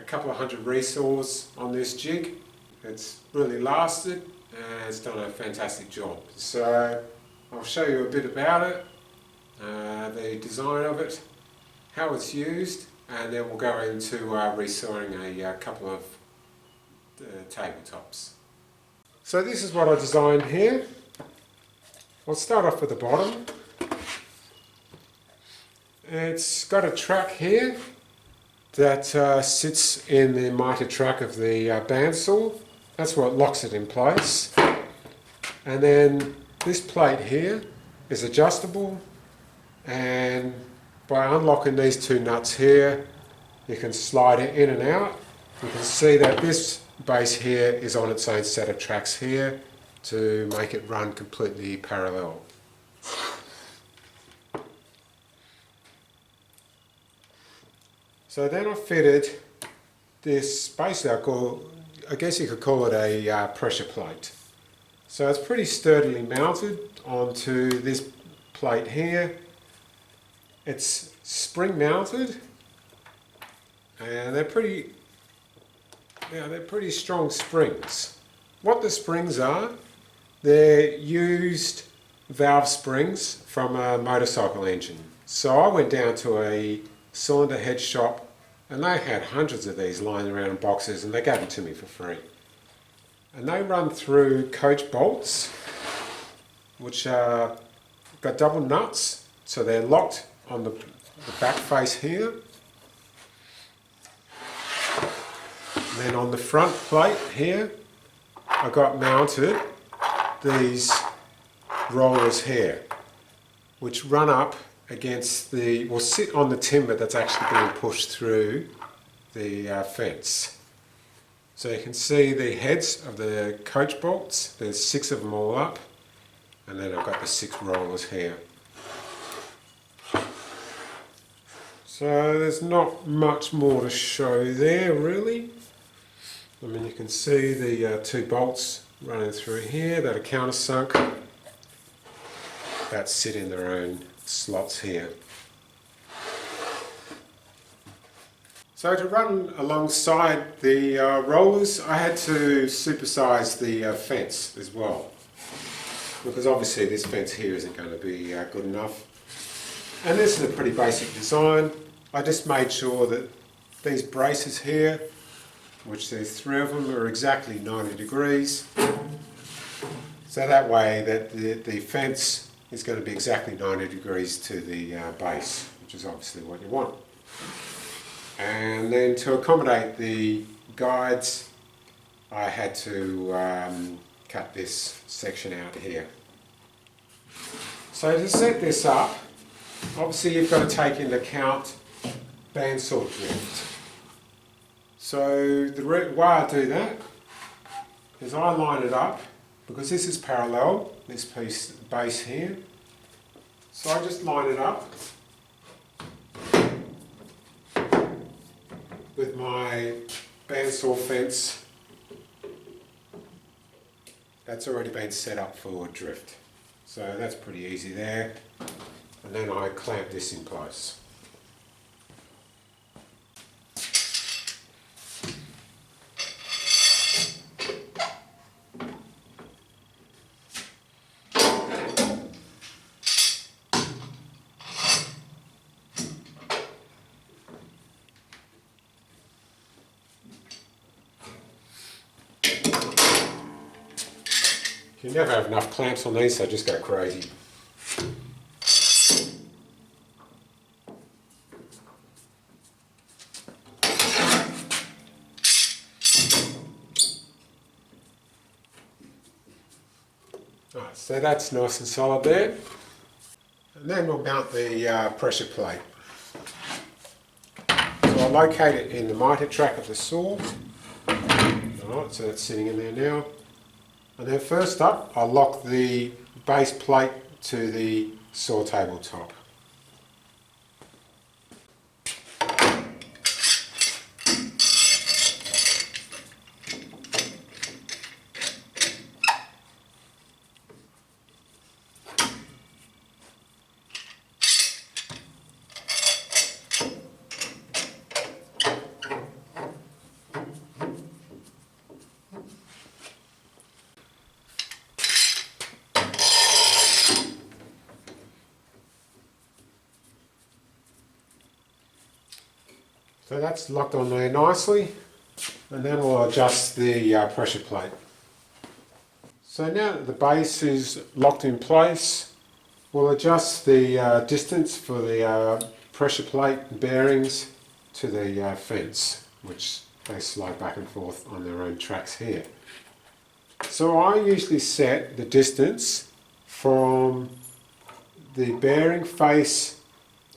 couple of hundred resaws on this jig. It's really lasted and it's done a fantastic job. So I'll show you a bit about it, the design of it, how it's used, and then we'll go into resawing a couple of tabletops. So this is what I designed here. I'll start off with the bottom. It's got a track here that sits in the mitre track of the bandsaw. That's what locks it in place. And then this plate here is adjustable, and by unlocking these two nuts here you can slide it in and out. You can see that this base here is on its own set of tracks here to make it run completely parallel. So then I fitted this, basically I guess you could call it a pressure plate. So it's pretty sturdily mounted onto this plate here. It's spring mounted and they're pretty strong springs. What the springs are, they're used valve springs from a motorcycle engine. So I went down to a cylinder head shop and they had hundreds of these lying around in boxes, and they gave them to me for free. And they run through coach bolts, which got double nuts, so they're locked on the back face here. And then on the front plate here, I got mounted these rollers here, which run up against the, will sit on the timber that's actually being pushed through the fence. So you can see the heads of the coach bolts. There's 6 of them all up, and then I've got the 6 rollers here. So there's not much more to show there really. I mean, you can see the 2 bolts running through here that are countersunk, that sit in their own slots here. So to run alongside the rollers, I had to supersize the fence as well, because obviously this fence here isn't going to be good enough. And this is a pretty basic design. I just made sure that these braces here, which there's 3 of them, are exactly 90 degrees. So that way that the fence is going to be exactly 90 degrees to the base, which is obviously what you want. And then to accommodate the guides, I had to cut this section out here. So to set this up, obviously you've got to take into account bandsaw drift. So the way I do that is I line it up, because this is parallel, this piece base here. So I just line it up with my bandsaw fence that's already been set up for drift. So that's pretty easy there. And then I clamp this in place. You never have enough clamps on these, so just go crazy. Right, so that's nice and solid there. And then we'll mount the pressure plate. So I'll locate it in the mitre track of the saw. Alright, so that's sitting in there now. And then first up, I'll lock the base plate to the saw tabletop. So that's locked on there nicely, and then we'll adjust the pressure plate. So now that the base is locked in place, we'll adjust the distance for the pressure plate bearings to the fence, which they slide back and forth on their own tracks here. So I usually set the distance from the bearing face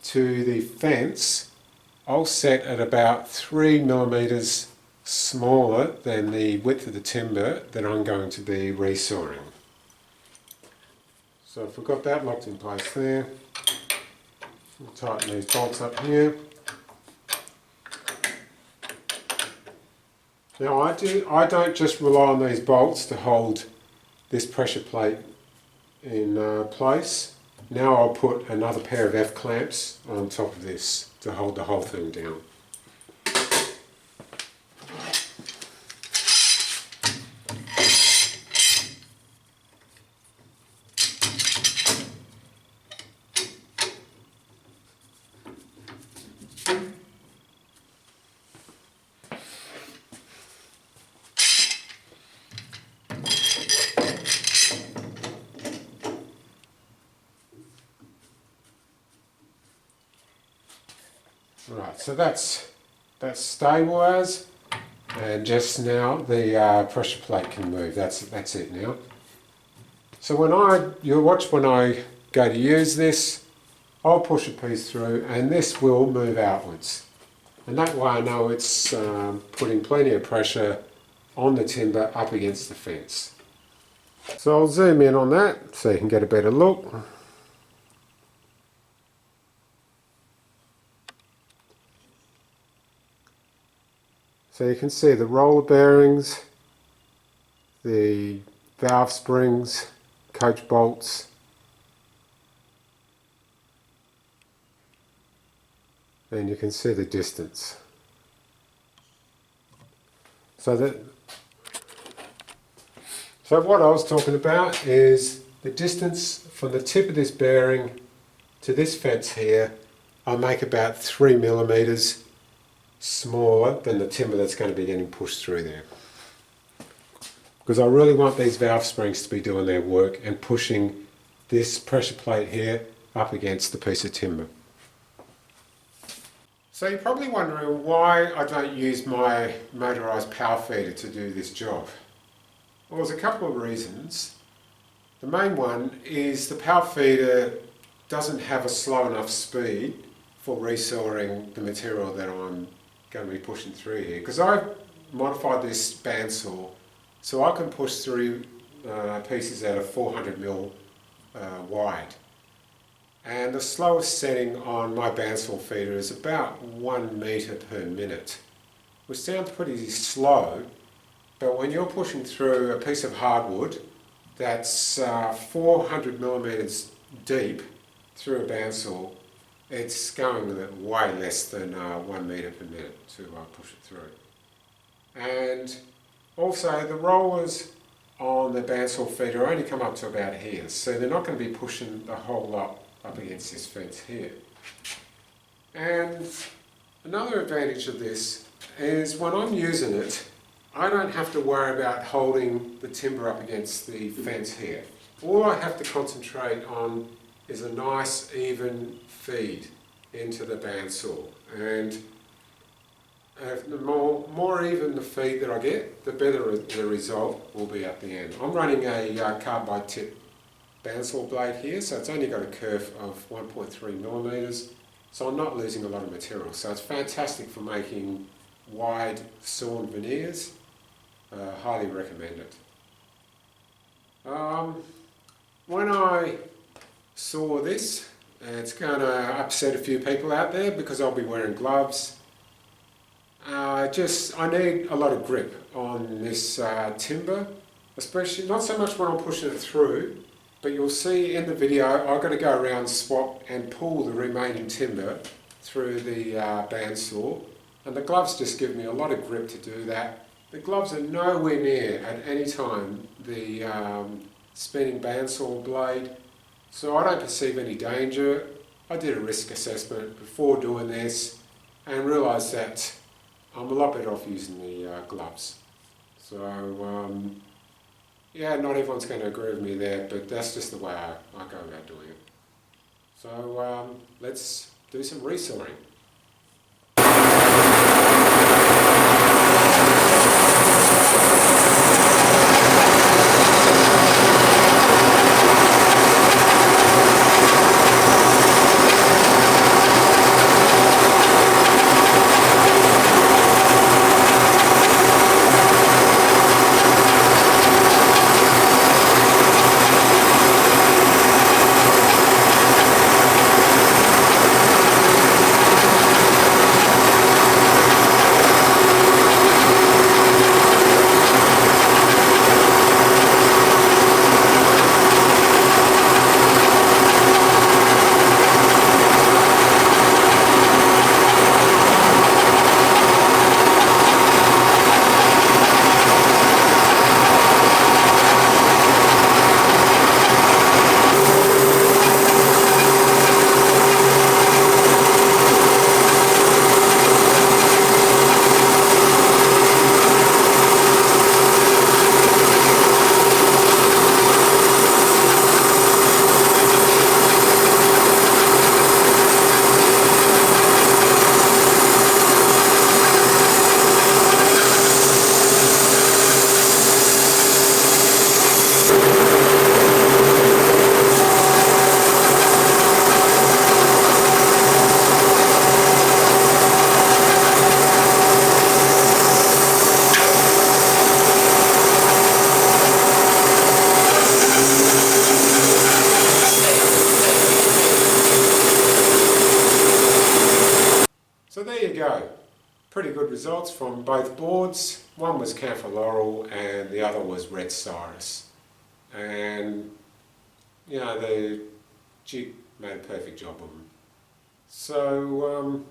to the fence. I'll set at about 3 millimeters smaller than the width of the timber that I'm going to be resawing. So if we've got that locked in place there, we'll tighten these bolts up here. Now I don't just rely on these bolts to hold this pressure plate in place. Now I'll put another pair of F-clamps on top of this to hold the whole thing down. Right, so that's stable as, and just now the pressure plate can move. That's it now. So you'll watch when I go to use this, I'll push a piece through, and this will move outwards, and that way I know it's putting plenty of pressure on the timber up against the fence. So I'll zoom in on that so you can get a better look. So you can see the roller bearings, the valve springs, coach bolts, and you can see the distance. So what I was talking about is the distance from the tip of this bearing to this fence here. I make about 3 millimeters smaller than the timber that's going to be getting pushed through there, because I really want these valve springs to be doing their work and pushing this pressure plate here up against the piece of timber. So you're probably wondering why I don't use my motorised power feeder to do this job. Well, there's a couple of reasons. The main one is the power feeder doesn't have a slow enough speed for resawing the material that I'm going to be pushing through here, because I've modified this bandsaw so I can push through pieces that are 400mm wide, and the slowest setting on my bandsaw feeder is about 1 meter per minute, which sounds pretty slow, but when you're pushing through a piece of hardwood that's 400 millimeters deep through a bandsaw, it's going at way less than 1 meter per minute to push it through. And also the rollers on the bandsaw feeder only come up to about here, so they're not going to be pushing the whole lot up against this fence here. And another advantage of this is when I'm using it, I don't have to worry about holding the timber up against the fence here. All I have to concentrate on is a nice even feed into the bandsaw, and the more even the feed that I get, the better the result will be at the end. I'm running a carbide tip bandsaw blade here, so it's only got a kerf of 1.3 millimeters, so I'm not losing a lot of material. So it's fantastic for making wide sawn veneers. Highly recommend it. When I saw this, it's going to upset a few people out there because I'll be wearing gloves. I need a lot of grip on this timber, especially not so much when I'm pushing it through, but you'll see in the video I've got to go around, swap and pull the remaining timber through the bandsaw, and the gloves just give me a lot of grip to do that. The gloves are nowhere near at any time the spinning bandsaw blade, so I don't perceive any danger. I did a risk assessment before doing this, and realised that I'm a lot better off using the gloves. So yeah, not everyone's going to agree with me there, but that's just the way I go about doing it. So let's do some resawing. So there you go, pretty good results from both boards. One was camphor laurel and the other was red cyrus. And you know, the jig made a perfect job of them. So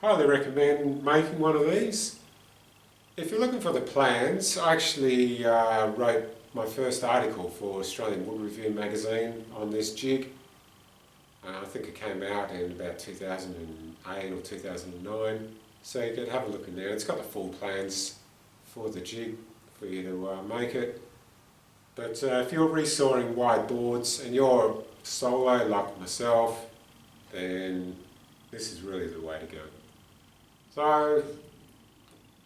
highly recommend making one of these. If you're looking for the plans, I actually wrote my first article for Australian Wood Review magazine on this jig. I think it came out in about 2008 or 2009, so you can have a look in there. It's got the full plans for the jig for you to make it. But if you're resawing wide boards and you're solo like myself, then this is really the way to go. So,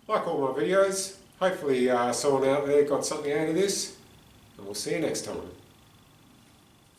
like all my videos, hopefully someone out there got something out of this, and we'll see you next time.